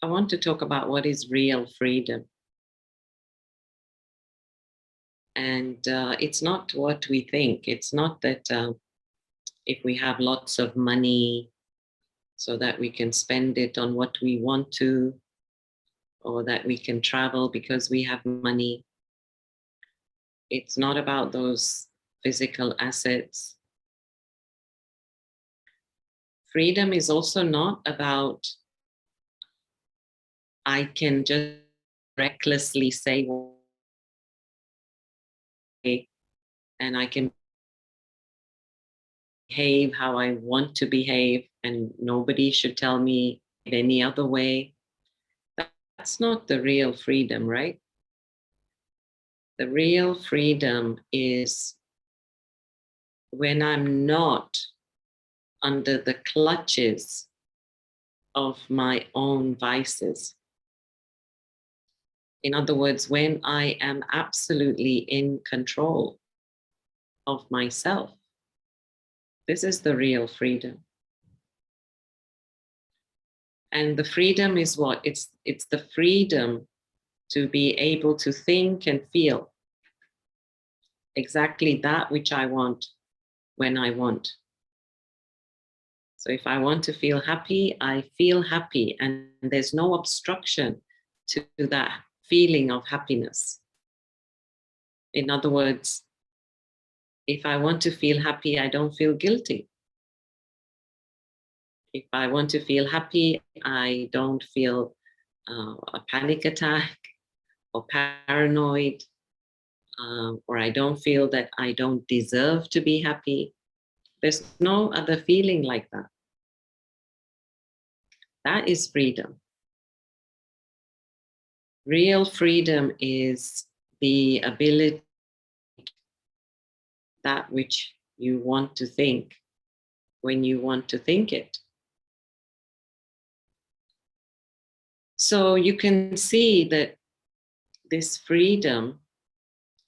I want to talk about what is real freedom. And it's not what we think. It's not that if we have lots of money so that we can spend it on what we want to, or that we can travel because we have money. It's not about those physical assets. Freedom is also not about I can just recklessly say and I can behave how I want to behave and nobody should tell me any other way. That's not the real freedom, right? The real freedom is when I'm not under the clutches of my own vices. In other words, when I am absolutely in control of myself. This is the real freedom. And the freedom is what? It's the freedom to be able to think and feel exactly that which I want when I want. So if I want to feel happy, I feel happy, and there's no obstruction to that feeling of happiness. In other words, if I want to feel happy, I don't feel guilty. If I want to feel happy, I don't feel a panic attack or paranoid, or I don't feel that I don't deserve to be happy. There's no other feeling like that. That is freedom. Real freedom is the ability that which you want to think when you want to think it. So you can see that this freedom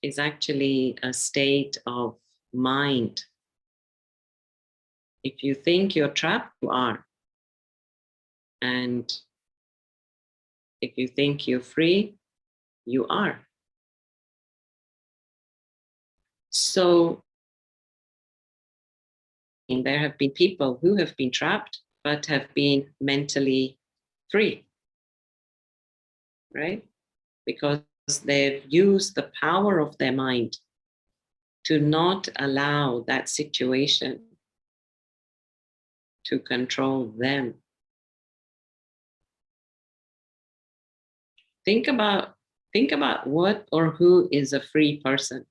is actually a state of mind. If you think you're trapped, you are. And if you think you're free, you are. So there have been people who have been trapped, but have been mentally free, right? Because they've used the power of their mind to not allow that situation to control them. Think about what or who is a free person.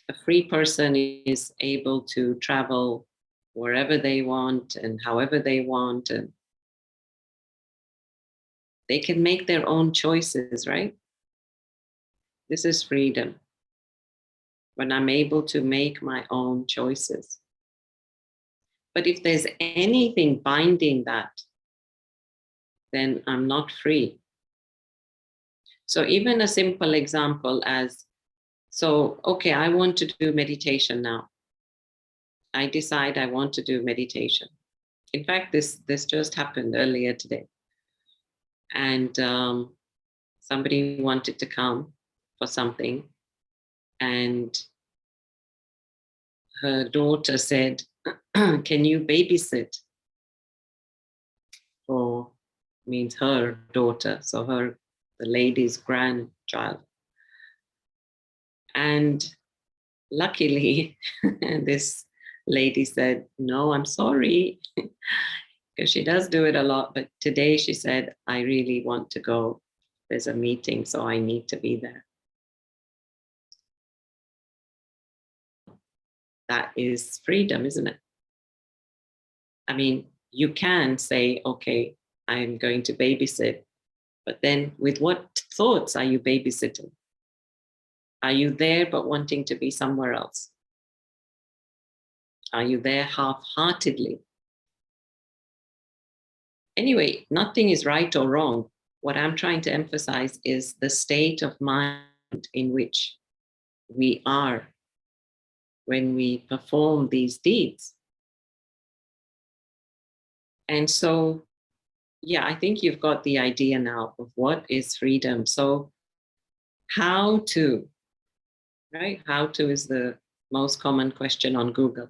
A free person is able to travel wherever they want and however they want, and they can make their own choices, right? This is freedom. When I'm able to make my own choices. But if there's anything binding that, then I'm not free. So even a simple example as, so, okay, I want to do meditation now. I decide I want to do meditation. In fact, this just happened earlier today. And somebody wanted to come for something. And her daughter said, can you babysit? For means her daughter, so the lady's grandchild. And luckily, this lady said, no, I'm sorry, because she does do it a lot. But today she said, I really want to go. There's a meeting, so I need to be there. That is freedom, isn't it? I mean, you can say, okay, I'm going to babysit, but then with what thoughts are you babysitting? Are you there but wanting to be somewhere else? Are you there half-heartedly? Anyway, nothing is right or wrong. What I'm trying to emphasize is the state of mind in which we are when we perform these deeds. And so yeah, I think you've got the idea now of what is freedom. So, how to, right? How to is the most common question on Google.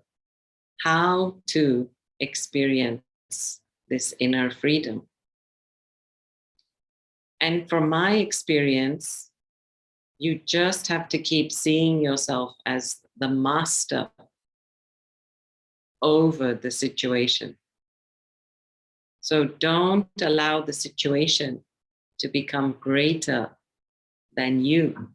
How to experience this inner freedom. And from my experience, you just have to keep seeing yourself as the master over the situation. So don't allow the situation to become greater than you.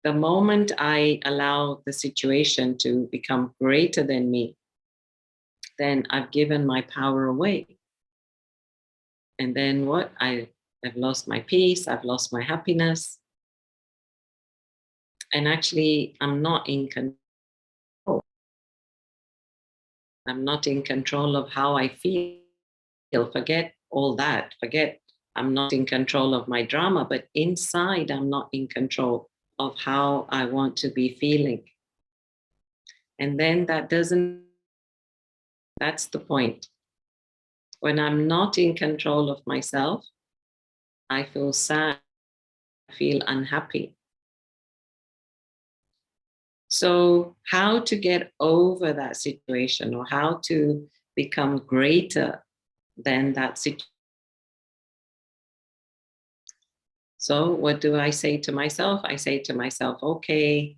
The moment I allow the situation to become greater than me, then I've given my power away. And then what? I've lost my peace, I've lost my happiness. And actually, I'm not in control. I'm not in control of how I feel. Forget all that. Forget I'm not in control of my drama, but inside, I'm not in control of how I want to be feeling. And then that's the point. When I'm not in control of myself, I feel sad, I feel unhappy. So, how to get over that situation or how to become greater than that situation? So, what do I say to myself? I say to myself, okay,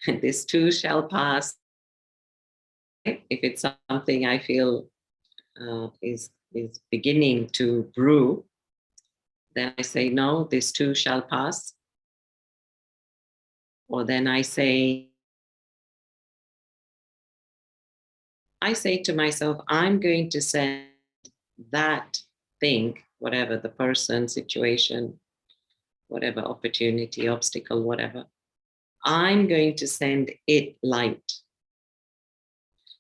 this too shall pass. If it's something I feel is beginning to brew, then I say, no, this too shall pass. Or then I say to myself, I'm going to send that thing, whatever the person, situation, whatever opportunity, obstacle, whatever, I'm going to send it light.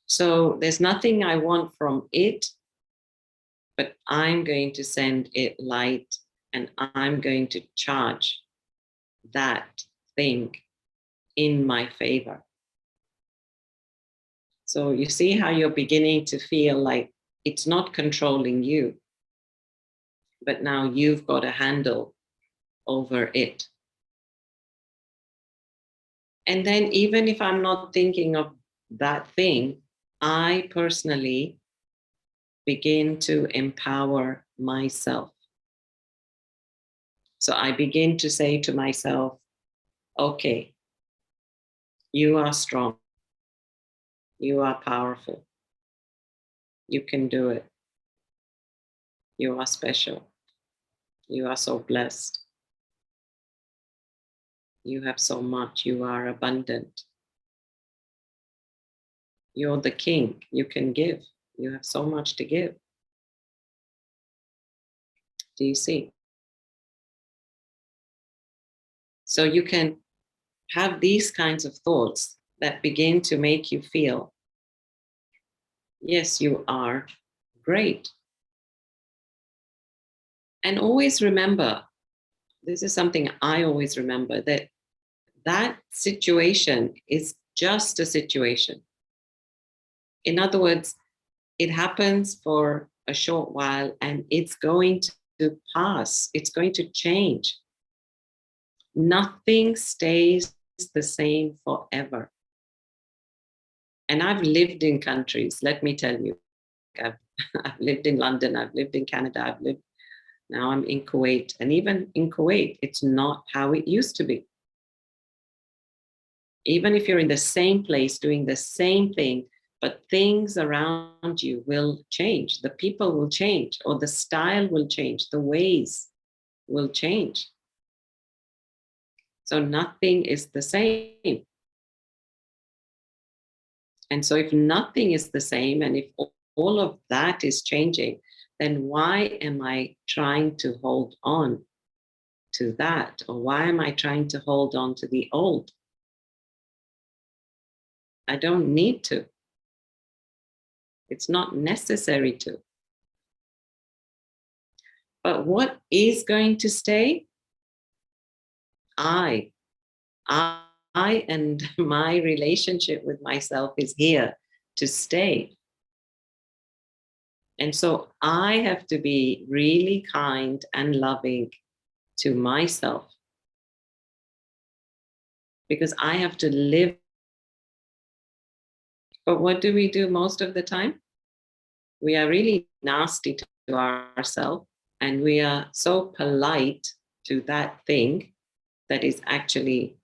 So there's nothing I want from it, but I'm going to send it light and I'm going to charge that thing in my favor. So you see how you're beginning to feel like it's not controlling you, but now you've got a handle over it. And then, even if I'm not thinking of that thing, I personally begin to empower myself. So I begin to say to myself, okay, you are strong, you are powerful, you can do it, you are special, you are so blessed, you have so much, you are abundant, you're the king, you can give, you have so much to give. Do you see? So you can have these kinds of thoughts that begin to make you feel, yes, you are great. And always remember, this is something I always remember, that that situation is just a situation. In other words, it happens for a short while and it's going to pass, it's going to change. Nothing stays the same forever. And I've lived in countries, let me tell you, I've, I've lived in London, I've lived in Canada, now I'm in Kuwait. And even in Kuwait, it's not how it used to be. Even if you're in the same place doing the same thing, but things around you will change. The people will change, or the style will change, the ways will change. So nothing is the same. And so if nothing is the same, and if all of that is changing, then why am I trying to hold on to that? Or why am I trying to hold on to the old? I don't need to. It's not necessary to. But what is going to stay? I. I and my relationship with myself is here to stay. And so I have to be really kind and loving to myself because I have to live. But what do we do most of the time? We are really nasty to ourselves, and we are so polite to that thing that is actually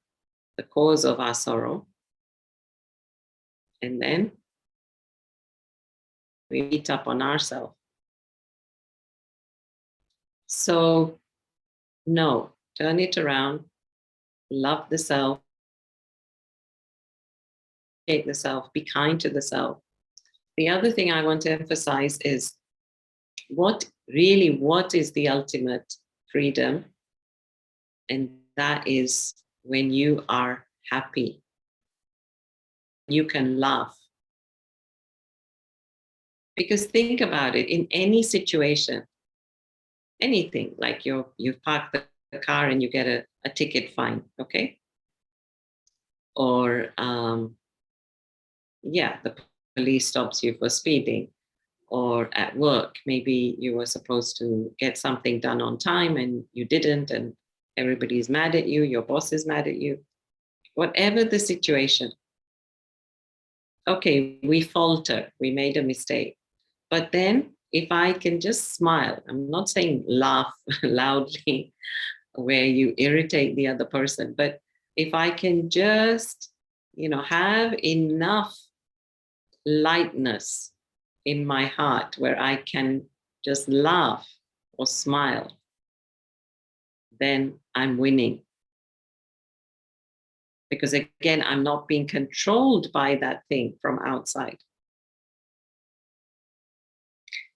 the cause of our sorrow. And then we beat up on ourselves. So, no, turn it around, love the self, take the self, be kind to the self. The other thing I want to emphasize is what is the ultimate freedom? And that is when you are happy. You can laugh. Because think about it, in any situation, anything, like you've parked the car and you get a ticket fine, okay? Or the police stops you for speeding. Or at work, maybe you were supposed to get something done on time and you didn't, and everybody's mad at you, your boss is mad at you. Whatever the situation, okay, we falter, we made a mistake. But then if I can just smile, I'm not saying laugh loudly where you irritate the other person, but if I can just, have enough lightness in my heart where I can just laugh or smile, then I'm winning. Because again, I'm not being controlled by that thing from outside.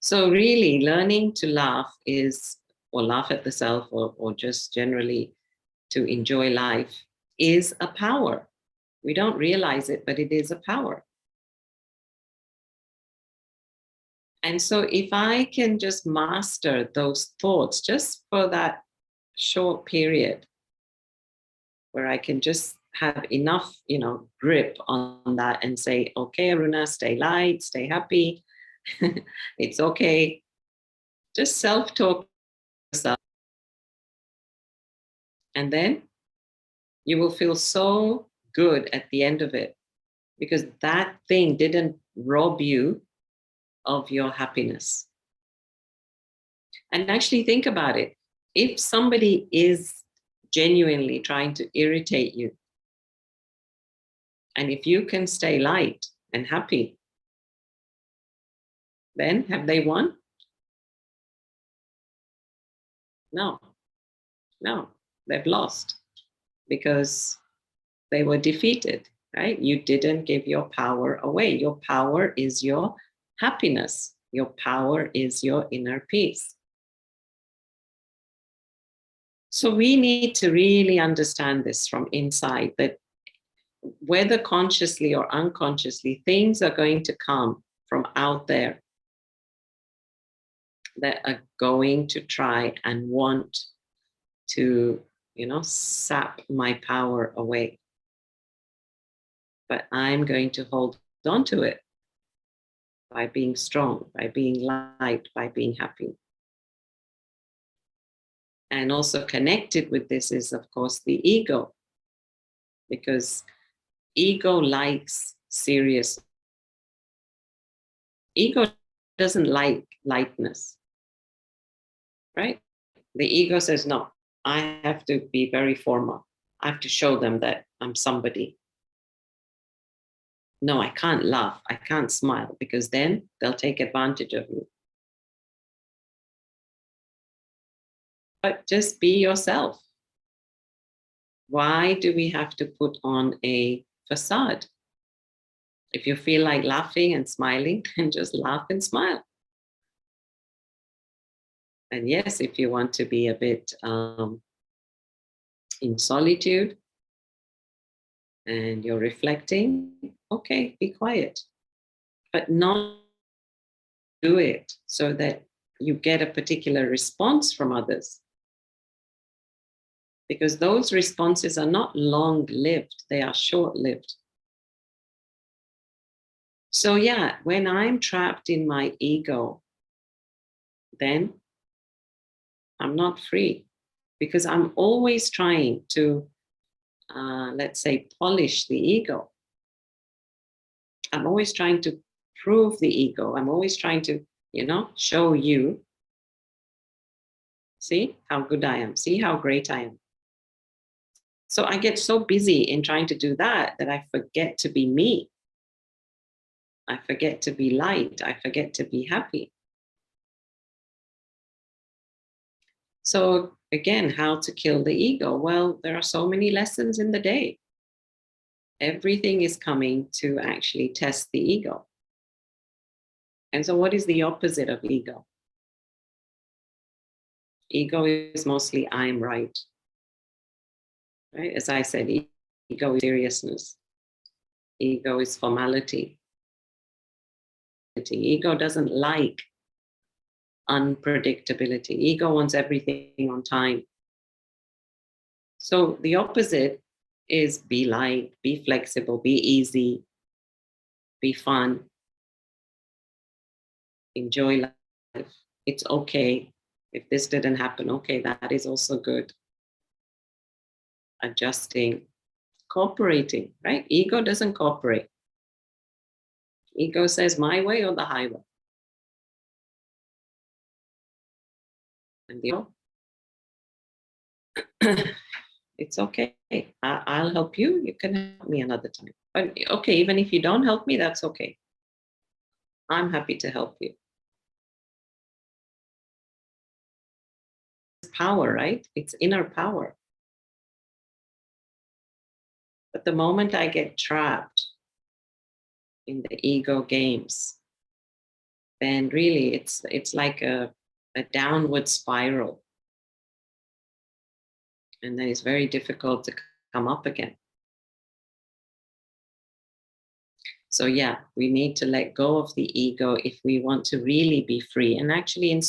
So really learning to laugh or laugh at the self, or just generally to enjoy life, is a power. We don't realize it, but it is a power. And so if I can just master those thoughts just for that short period, where I can just have enough, grip on that and say, okay, Aruna, stay light, stay happy. It's okay. Just self-talk yourself. And then you will feel so good at the end of it because that thing didn't rob you of your happiness. And actually think about it. If somebody is genuinely trying to irritate you, and if you can stay light and happy, then have they won? No, they've lost because they were defeated, right? You didn't give your power away. Your power is your happiness. Your power is your inner peace. So we need to really understand this from inside, that whether consciously or unconsciously, things are going to come from out there that are going to try and want to, sap my power away. But I'm going to hold on to it by being strong, by being light, by being happy. And also connected with this is, of course, the ego, because ego likes serious. Ego doesn't like lightness, right? The ego says, no, I have to be very formal. I have to show them that I'm somebody. No, I can't laugh. I can't smile because then they'll take advantage of me. But just be yourself. Why do we have to put on a facade? If you feel like laughing and smiling, then just laugh and smile. And yes, if you want to be a bit in solitude and you're reflecting, okay, be quiet. But not do it so that you get a particular response from others. Because those responses are not long-lived, they are short-lived. So yeah, when I'm trapped in my ego, then I'm not free, because I'm always trying to, let's say, polish the ego. I'm always trying to prove the ego. I'm always trying to, show you, see how good I am, see how great I am. So I get so busy in trying to do that I forget to be me. I forget to be light. I forget to be happy. So again, how to kill the ego? Well, there are so many lessons in the day. Everything is coming to actually test the ego. And so what is the opposite of ego? Ego is mostly I'm right. Right? As I said, ego is seriousness. Ego is formality. Ego doesn't like unpredictability. Ego wants everything on time. So the opposite is be light, be flexible, be easy, be fun, enjoy life. It's okay. If this didn't happen, okay, that is also good. Adjusting, cooperating, right? Ego doesn't cooperate. Ego says my way or the highway. And it's okay. I'll help you. You can help me another time. But okay, even if you don't help me, that's okay. I'm happy to help you. It's power, right? It's inner power. But the moment I get trapped in the ego games, then really it's like a downward spiral. And then it's very difficult to come up again. So yeah, we need to let go of the ego if we want to really be free. And actually in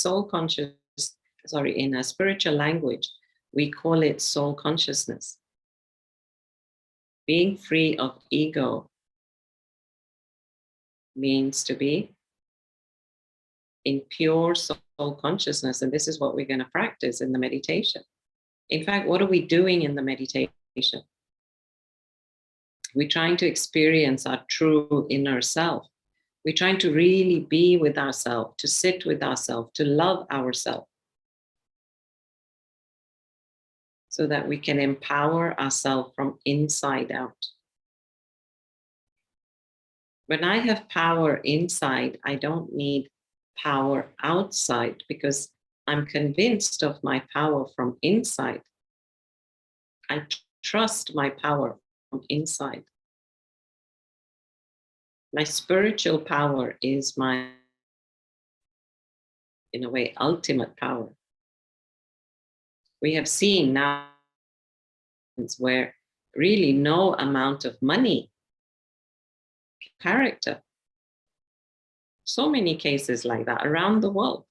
in a spiritual language, we call it soul consciousness. Being free of ego means to be in pure soul consciousness. And this is what we're going to practice in the meditation. In fact, what are we doing in the meditation? We're trying to experience our true inner self. We're trying to really be with ourselves, to sit with ourselves, to love ourselves, so that we can empower ourselves from inside out. When I have power inside, I don't need power outside, because I'm convinced of my power from inside. I trust my power from inside. My spiritual power is my, in a way, ultimate power. We have seen now where really no amount of money, character. So many cases like that around the world.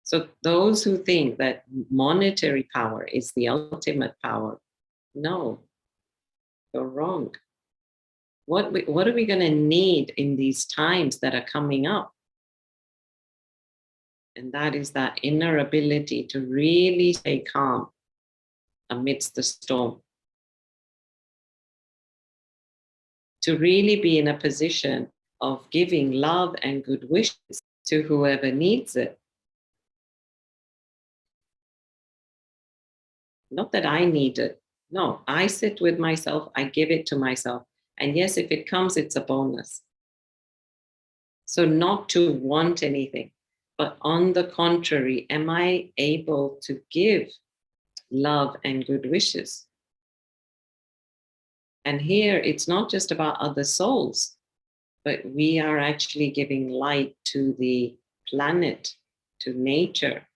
So those who think that monetary power is the ultimate power, no, you're wrong. What are we going to need in these times that are coming up? And that is that inner ability to really stay calm amidst the storm. To really be in a position of giving love and good wishes to whoever needs it. Not that I need it. No, I sit with myself, I give it to myself. And yes, if it comes, it's a bonus. So not to want anything, but on the contrary, am I able to give love and good wishes? And here, it's not just about other souls, but we are actually giving light to the planet, to nature,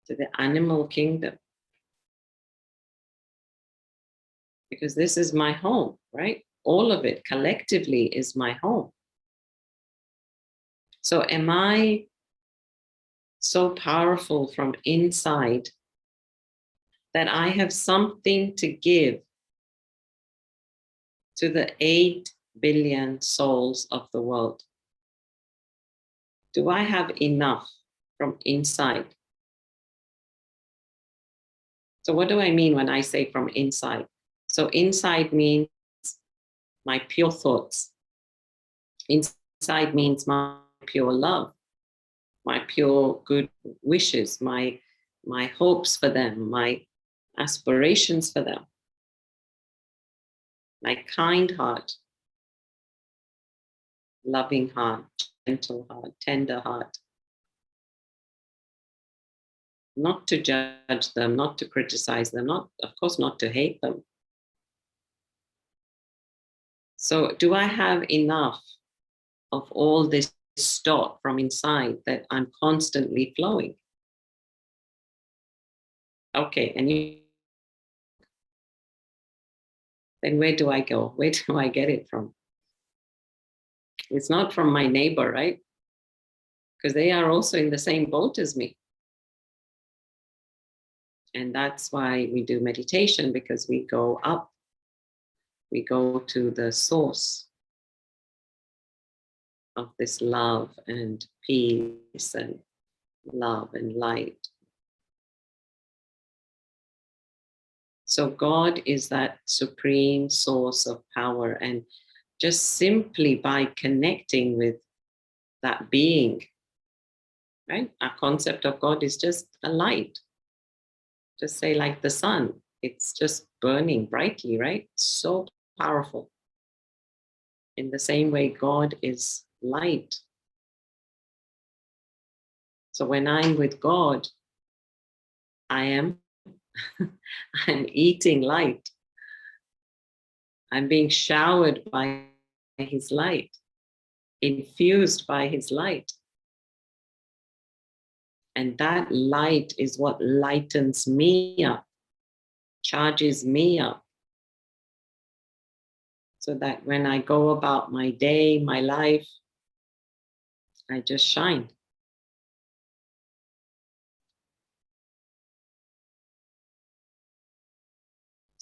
to the animal kingdom. Because this is my home, right? All of it collectively is my home. So am I so powerful from inside that I have something to give to the 8 billion souls of the world? Do I have enough from inside? So, what do I mean when I say from inside? So, inside means my pure thoughts, inside means my pure love, my pure good wishes, my hopes for them, my aspirations for them, my kind heart, loving heart, gentle heart, tender heart. Not to judge them, not to criticize them, not, of course, not to hate them. So, do I have enough of all this stock from inside that I'm constantly flowing? Okay, and then where do I go? Where do I get it from? It's not from my neighbor, right? Because they are also in the same boat as me. And that's why we do meditation, because we go up, we go to the source of this love and peace and love and light. So God is that supreme source of power. And just simply by connecting with that being, right? Our concept of God is just a light. Just say, like the sun, it's just burning brightly, right? So powerful. In the same way, God is light. So when I'm with God, I am I'm eating light. I'm being showered by his light, infused by his light. And that light is what lightens me up, charges me up, so that when I go about my day, my life, I just shine.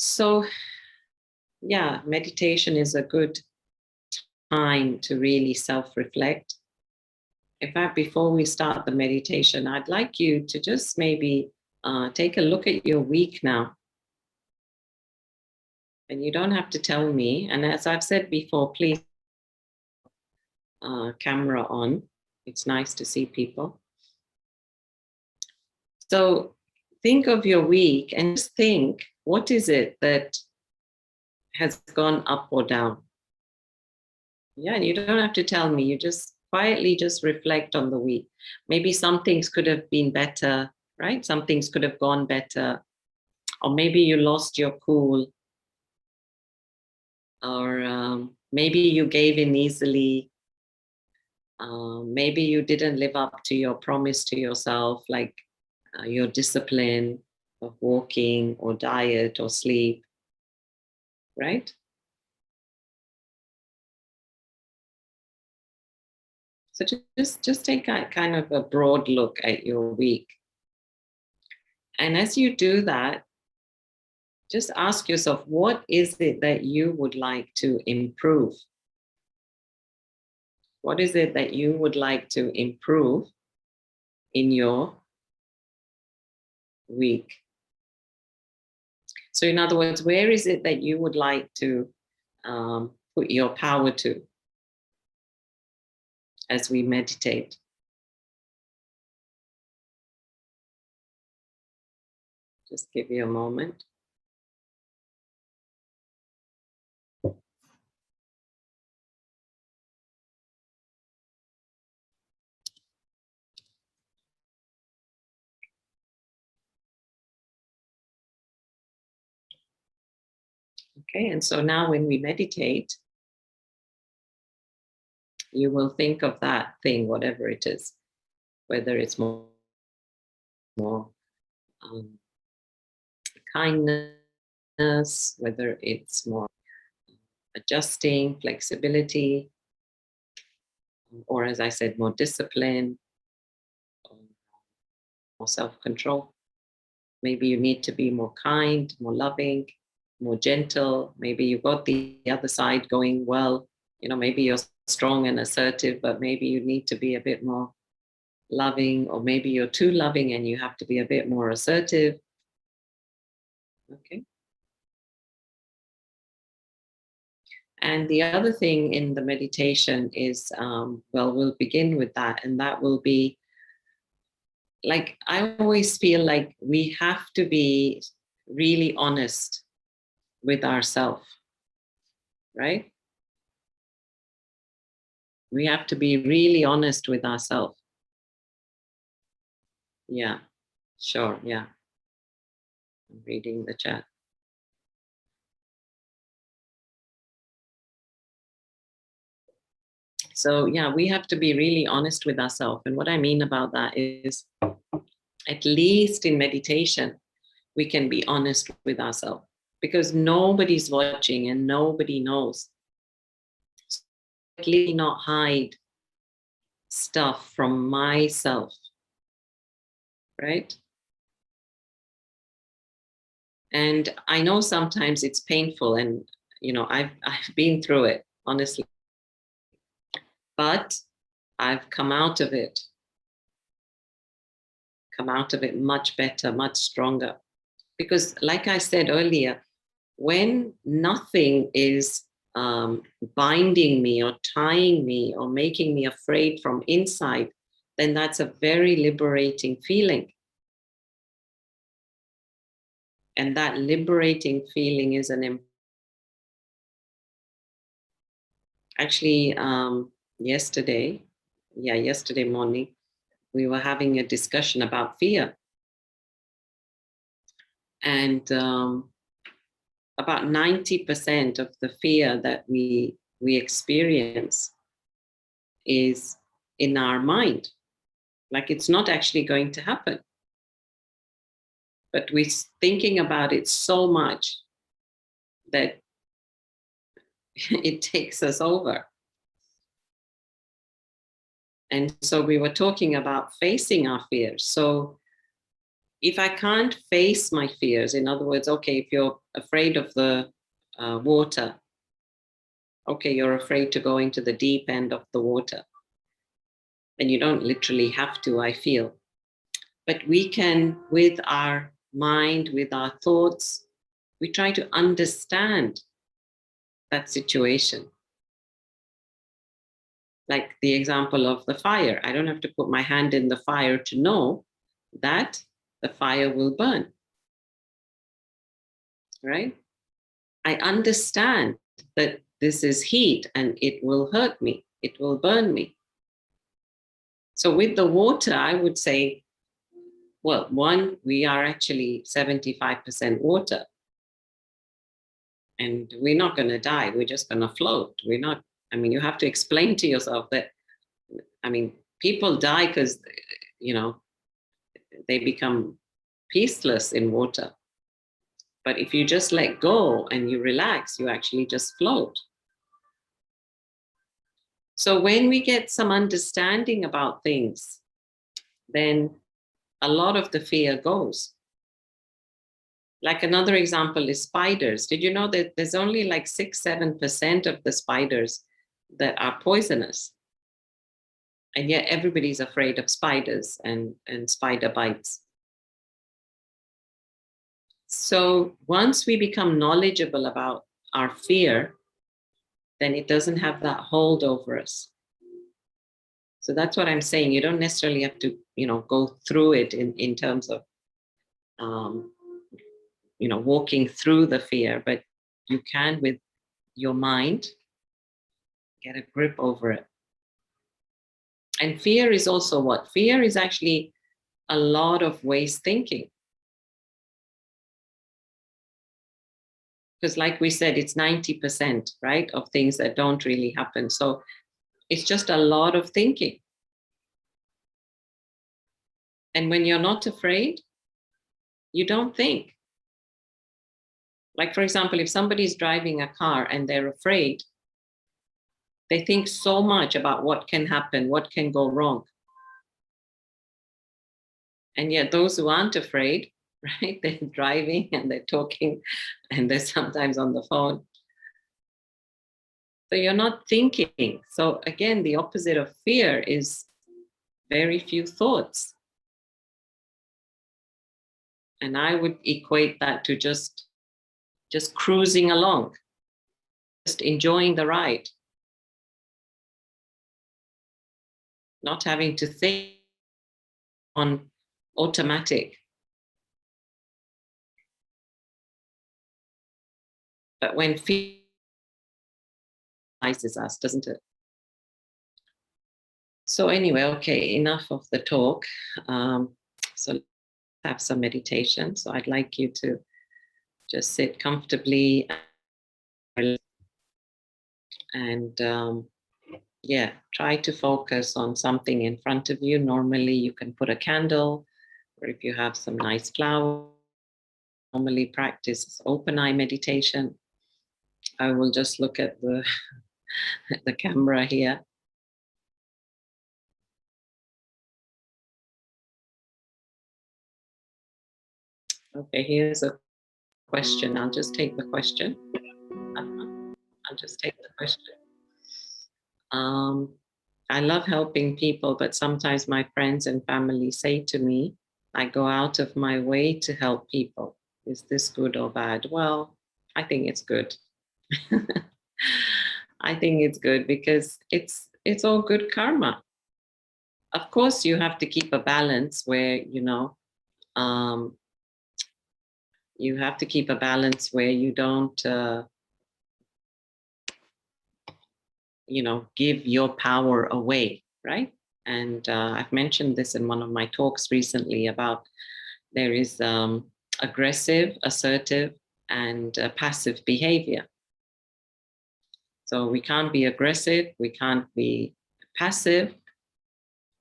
So, yeah, meditation is a good time to really self reflect. In fact, before we start the meditation, I'd like you to just maybe take a look at your week now. And you don't have to tell me. And as I've said before, please, camera on. It's nice to see people. So think of your week and just think, what is it that has gone up or down? Yeah, and you don't have to tell me. You just quietly just reflect on the week. Maybe some things could have been better, right? Some things could have gone better. Or maybe you lost your cool. Or maybe you gave in easily. Maybe you didn't live up to your promise to yourself, like your discipline of walking or diet or sleep, right? So just take a kind of a broad look at your week. And as you do that, just ask yourself, what is it that you would like to improve? What is it that you would like to improve in your week? So, in other words, where is it that you would like to put your power to as we meditate? Just give you a moment. Okay, and so now when we meditate, you will think of that thing, whatever it is, whether it's more um, kindness, whether it's more adjusting, flexibility, or as I said, more discipline, more self control. Maybe you need to be more kind, more loving, more gentle. Maybe you got the other side going well. Maybe you're strong and assertive, but maybe you need to be a bit more loving, or maybe you're too loving and you have to be a bit more assertive. Okay. And the other thing in the meditation is, well, we'll begin with that, and that will be like, I always feel like we have to be really honest with ourselves, right? We have to be really honest with ourselves. Yeah, sure. Yeah. I'm reading the chat. So, yeah, we have to be really honest with ourselves. And what I mean about that is, at least in meditation, we can be honest with ourselves because nobody's watching and nobody knows. So at least not hide stuff from myself, right? And I know sometimes it's painful, and I've been through it, honestly, but I've come out of it much better, much stronger. Because, like I said earlier, when nothing is binding me or tying me or making me afraid from inside, then that's a very liberating feeling. And that liberating feeling is actually, yesterday morning, we were having a discussion about fear. And about 90% of the fear that we experience is in our mind. Like, it's not actually going to happen. But we're thinking about it so much that it takes us over. And so we were talking about facing our fears. So if I can't face my fears, in other words, okay, if you're afraid of the water, okay, you're afraid to go into the deep end of the water. And you don't literally have to, I feel. But we can, with our mind, with our thoughts, we try to understand that situation. Like the example of the fire. I don't have to put my hand in the fire to know that the fire will burn, right? I understand that this is heat and it will hurt me, it will burn me. So with the water, I would say, well, one, we are actually 75% water. And we're not going to die. We're just going to float. We're not, I mean, you have to explain to yourself that, I mean, people die because, they become peaceless in water. But if you just let go and you relax, you actually just float. So when we get some understanding about things, then a lot of the fear goes. Like, another example is spiders. Did you know that there's only like 6-7% of the spiders that are poisonous? And yet everybody's afraid of spiders and spider bites. So once we become knowledgeable about our fear, then it doesn't have that hold over us. So that's what I'm saying. You don't necessarily have to, go through it in terms of, walking through the fear, but you can, with your mind, get a grip over it. And fear is also what? Fear is actually a lot of waste thinking. Because, like we said, it's 90%, right, of things that don't really happen. So it's just a lot of thinking. And when you're not afraid, you don't think. Like, for example, if somebody's driving a car and they're afraid, they think so much about what can happen, what can go wrong. And yet those who aren't afraid, right, they're driving and they're talking and they're sometimes on the phone. So you're not thinking. So again, the opposite of fear is very few thoughts. And I would equate that to just cruising along, just enjoying the ride, not having to think on automatic. But when fear rises us, doesn't it? So anyway, okay, enough of the talk. So let's have some meditation. So I'd like you to just sit comfortably and yeah, try to focus on something in front of you. Normally you can put a candle, or if you have some nice flowers, normally practice open eye meditation. I will just look at the the camera here. Okay, here's a question. I'll just take the question. I'll just take the question. Um, I love helping people, but sometimes my friends and family say to me, I go out of my way to help people. Is this good or bad? Well, I think it's good. I think it's good because it's all good karma. Of course, you have to keep a balance where, um, you have to keep a balance where you don't, give your power away, right? And I've mentioned this in one of my talks recently about there is aggressive, assertive, and passive behavior. So we can't be aggressive, we can't be passive,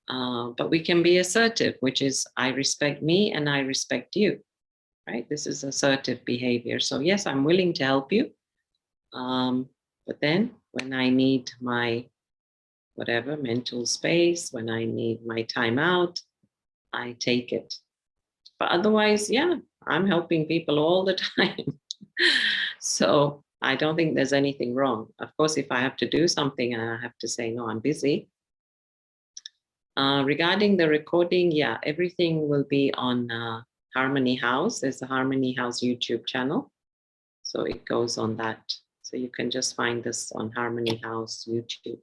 but we can be assertive, which is I respect me and I respect you, right? This is assertive behavior. So yes, I'm willing to help you. But then when I need my whatever mental space, when I need my time out, I take it. But otherwise, yeah, I'm helping people all the time. So I don't think there's anything wrong. Of course, if I have to do something and I have to say, no, I'm busy. Regarding the recording, yeah, everything will be on Harmony House. There's a Harmony House YouTube channel. So it goes on that. So you can just find this on Harmony House YouTube.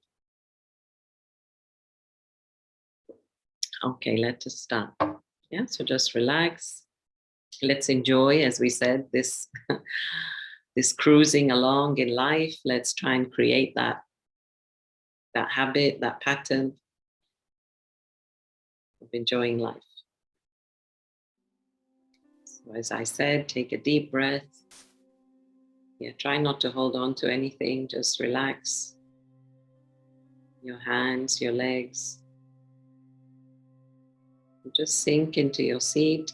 Okay, let us start. Yeah, so just relax. Let's enjoy, as we said, this this cruising along in life. Let's try and create that habit, that pattern of enjoying life. So as I said, take a deep breath. Yeah, try not to hold on to anything, just relax your hands, your legs. Just sink into your seat.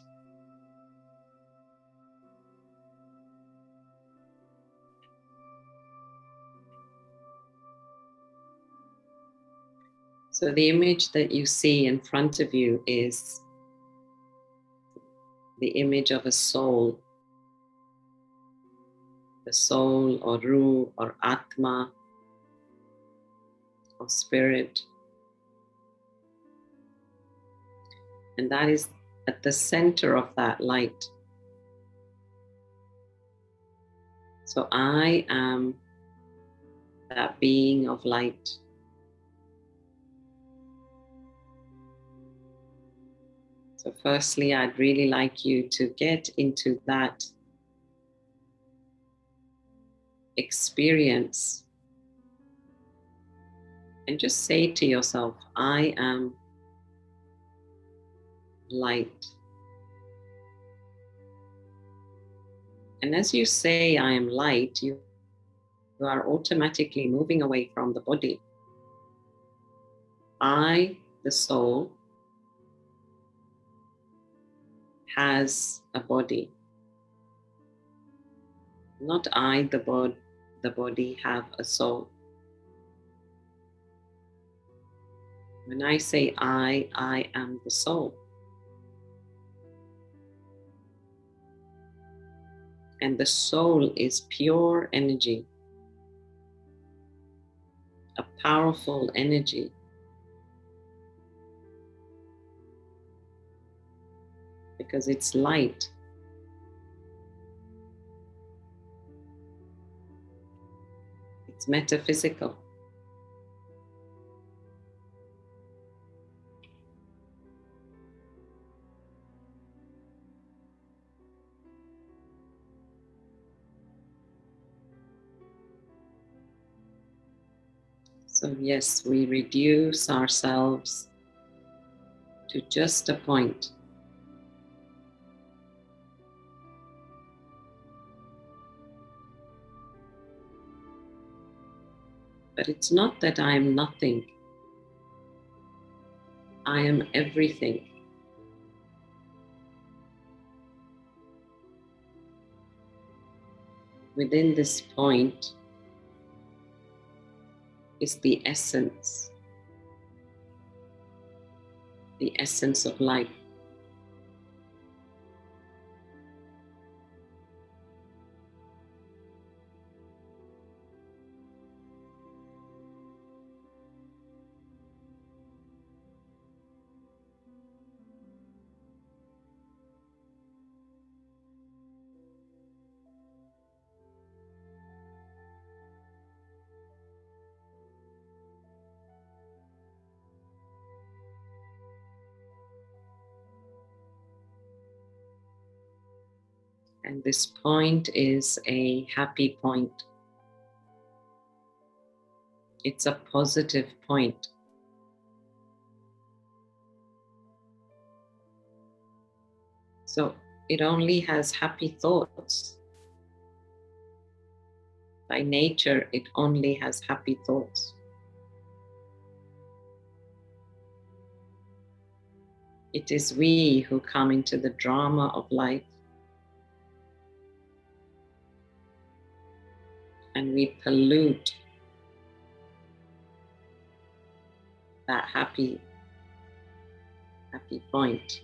So the image that you see in front of you is the image of a soul. The soul or Ruh or Atma or spirit. And that is at the center of that light. So I am that being of light. So firstly, I'd really like you to get into that experience and just say to yourself, I am light. And as you say, I am light, you are automatically moving away from the body. I, the soul, has a body. Not I, the body, have a soul. When I say I am the soul. And the soul is pure energy, a powerful energy. because it's light. It's metaphysical. So yes, we reduce ourselves to just a point. But it's not that I am nothing. I am everything. Within this point is the essence of life. And this point is a happy point. It's a positive point. So it only has happy thoughts. By nature, it only has happy thoughts. It is we who come into the drama of life and we pollute that happy point.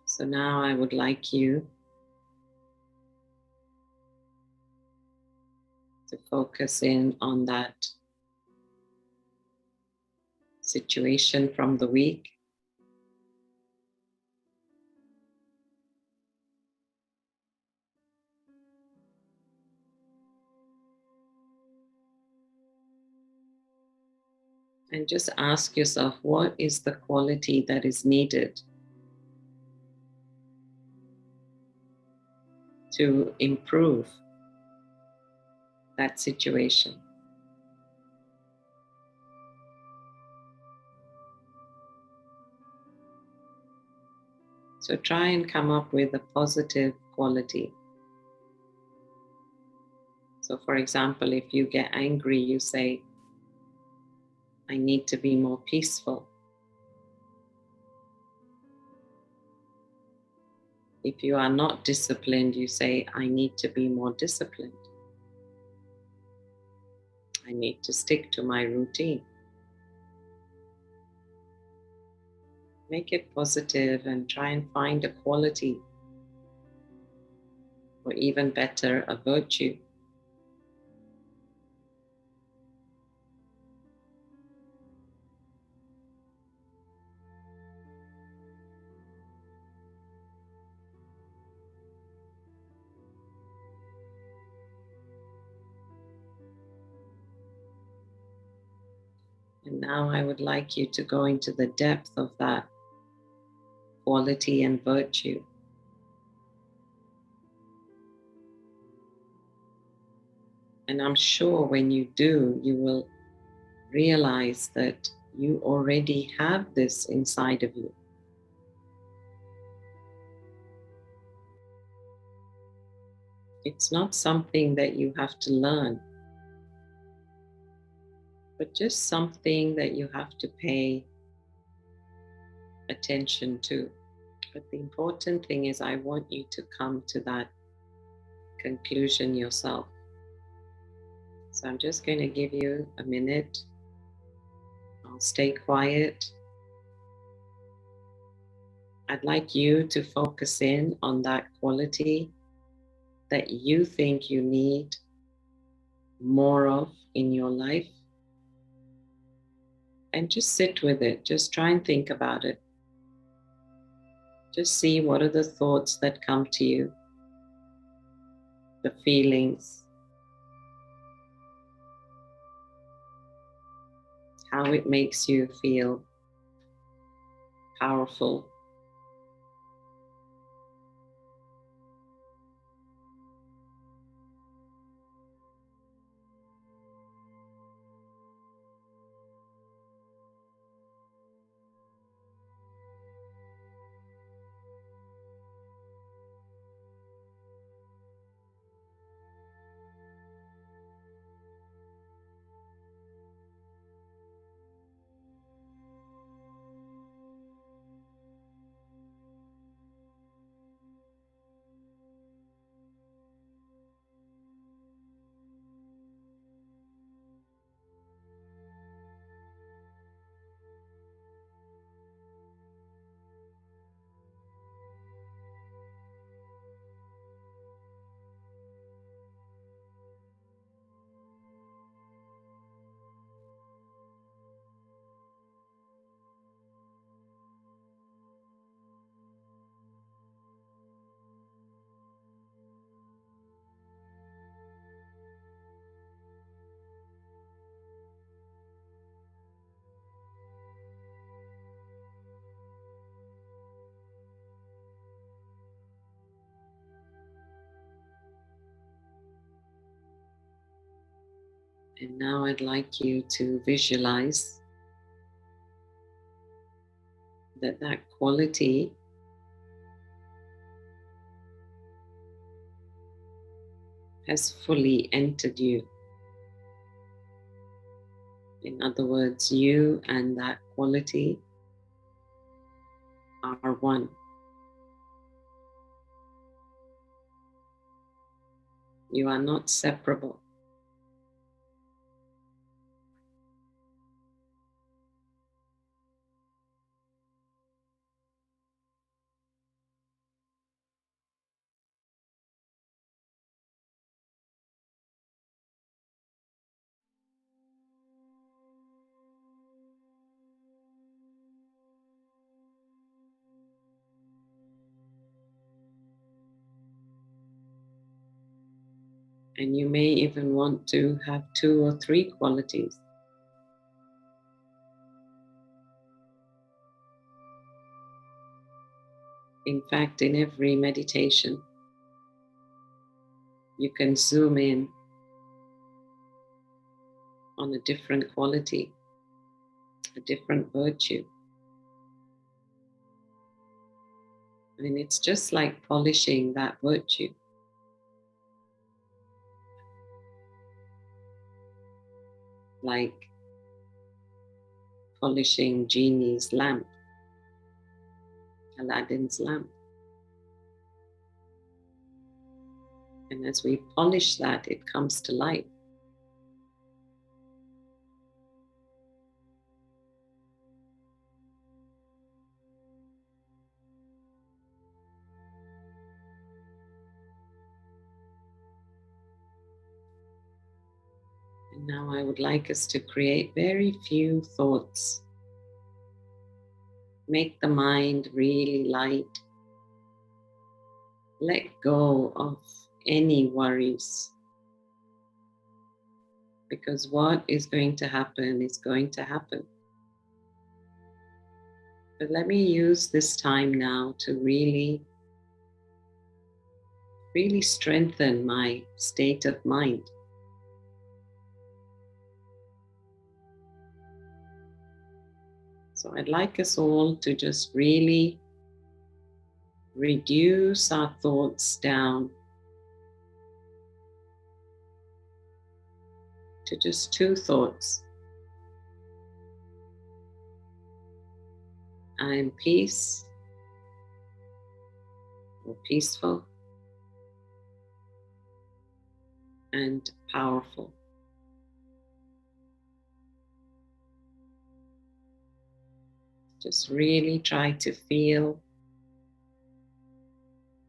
So now I would like you to focus in on that situation from the week. And just ask yourself, what is the quality that is needed to improve that situation? So try and come up with a positive quality. So for example, if you get angry, you say, I need to be more peaceful. If you are not disciplined, you say, I need to be more disciplined. I need to stick to my routine. Make it positive and try and find a quality, or even better, a virtue. And now I would like you to go into the depth of that quality and virtue. And I'm sure when you do, you will realize that you already have this inside of you. It's not something that you have to learn, but just something that you have to pay attention to. But the important thing is, I want you to come to that conclusion yourself. So I'm just going to give you a minute. I'll stay quiet. I'd like you to focus in on that quality that you think you need more of in your life, and just sit with it. Just try and think about it. Just see what are the thoughts that come to you, the feelings, how it makes you feel powerful. And now I'd like you to visualize that that quality has fully entered you. In other words, you and that quality are one. You are not separable. And you may even want to have 2 or 3 qualities. In fact, in every meditation, you can zoom in on a different quality, a different virtue. And it's just like polishing that virtue. Like polishing Genie's lamp, Aladdin's lamp. And as we polish that, it comes to life. And now I would like us to create very few thoughts. Make the mind really light. Let go of any worries. Because what is going to happen is going to happen. But let me use this time now to really strengthen my state of mind. So I'd like us all to just really reduce our thoughts down to just 2 thoughts. I am peace or peaceful and powerful. Just really try to feel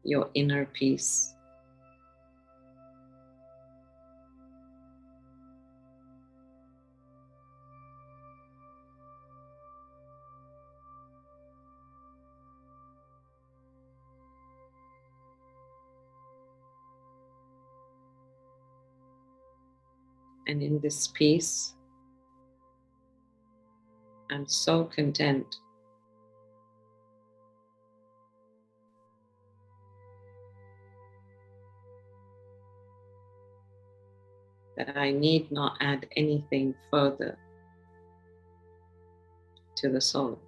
your inner peace. And in this peace, I'm so content that I need not add anything further to the soul.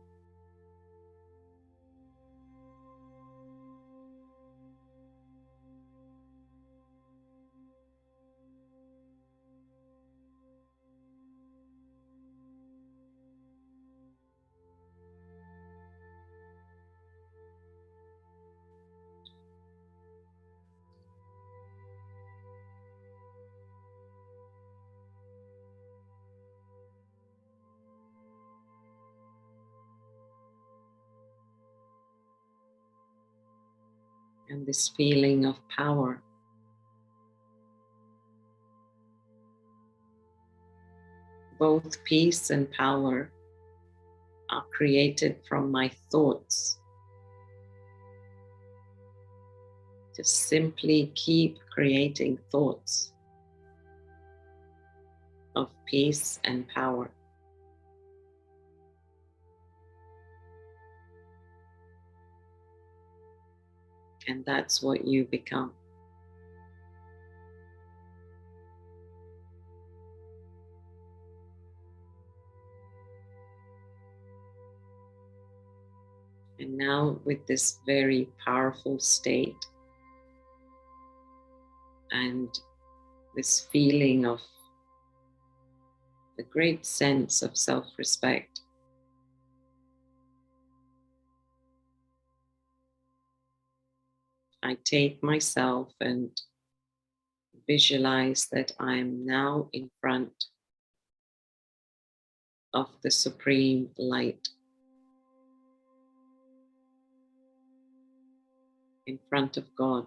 And this feeling of power, both peace and power, are created from my thoughts. Just simply keep creating thoughts of peace and power. And that's what you become. And now, with this very powerful state and this feeling of a great sense of self-respect, I take myself and visualize that I'm now in front of the Supreme Light, in front of God.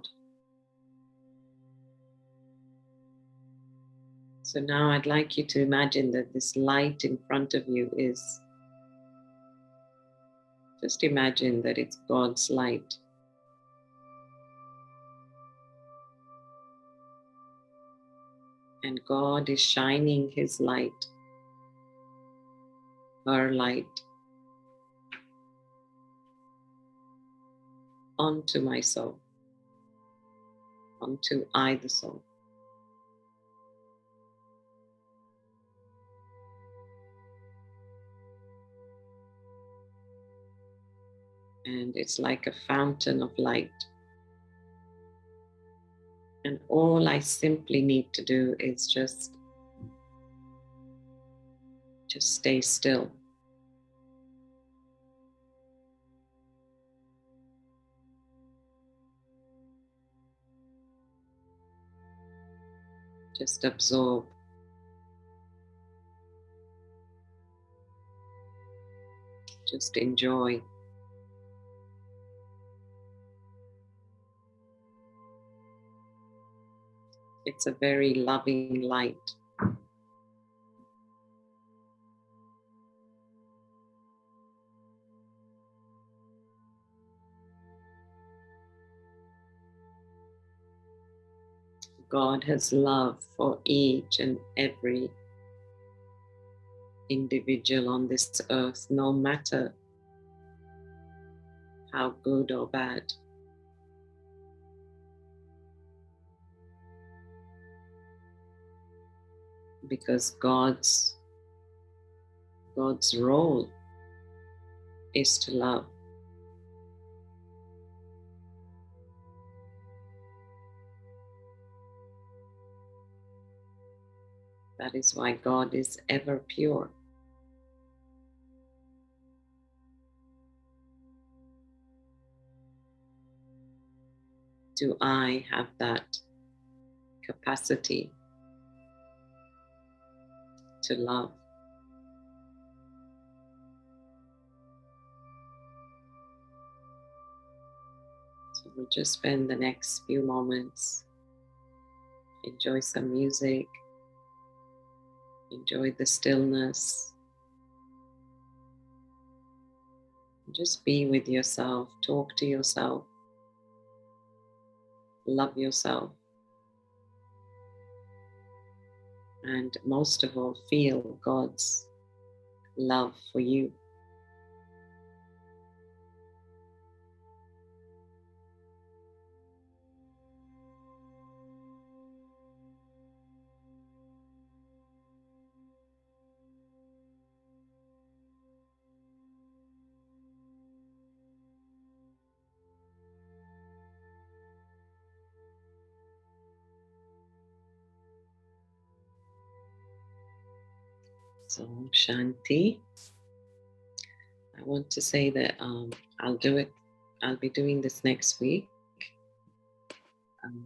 So now I'd like you to imagine that this light in front of you is, just imagine that it's God's light. And God is shining His light, her light, onto my soul, onto I, the soul. And it's like a fountain of light. And all I simply need to do is just stay still. Just absorb. Just enjoy. It's a very loving light. God has love for each and every individual on this earth, no matter how good or bad. Because God's role is to love. That is why God is ever pure. Do I have that capacity to love? So So we'll just spend the next few moments, enjoy some music, enjoy the stillness. Just be with yourself, talk to yourself, love yourself, and most of all, feel God's love for you. So, Shanti. I want to say that I'll do it. I'll be doing this next week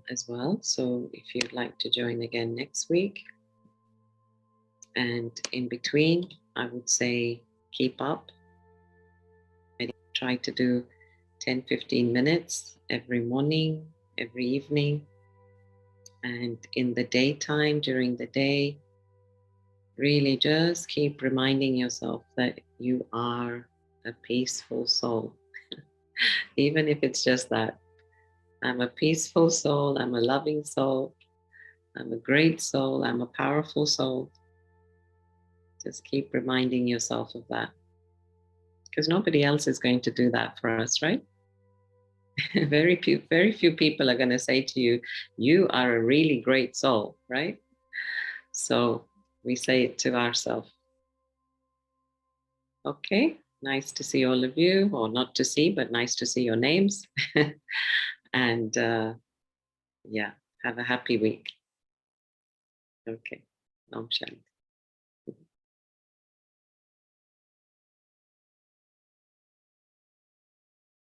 as well. So if you'd like to join again next week, and in between, I would say keep up. I try to do 10-15 minutes every morning, every evening, and in the daytime, during the day, really just keep reminding yourself that you are a peaceful soul. Even if it's just that I'm a peaceful soul, I'm a loving soul, I'm a great soul, I'm a powerful soul. Just keep reminding yourself of that. Because nobody else is going to do that for us, right? Very few people are going to say to you, you are a really great soul, right? So we say it to ourselves. Okay, nice to see all of you, or not to see, but nice to see your names. And yeah, have a happy week. Okay, Om Shanti.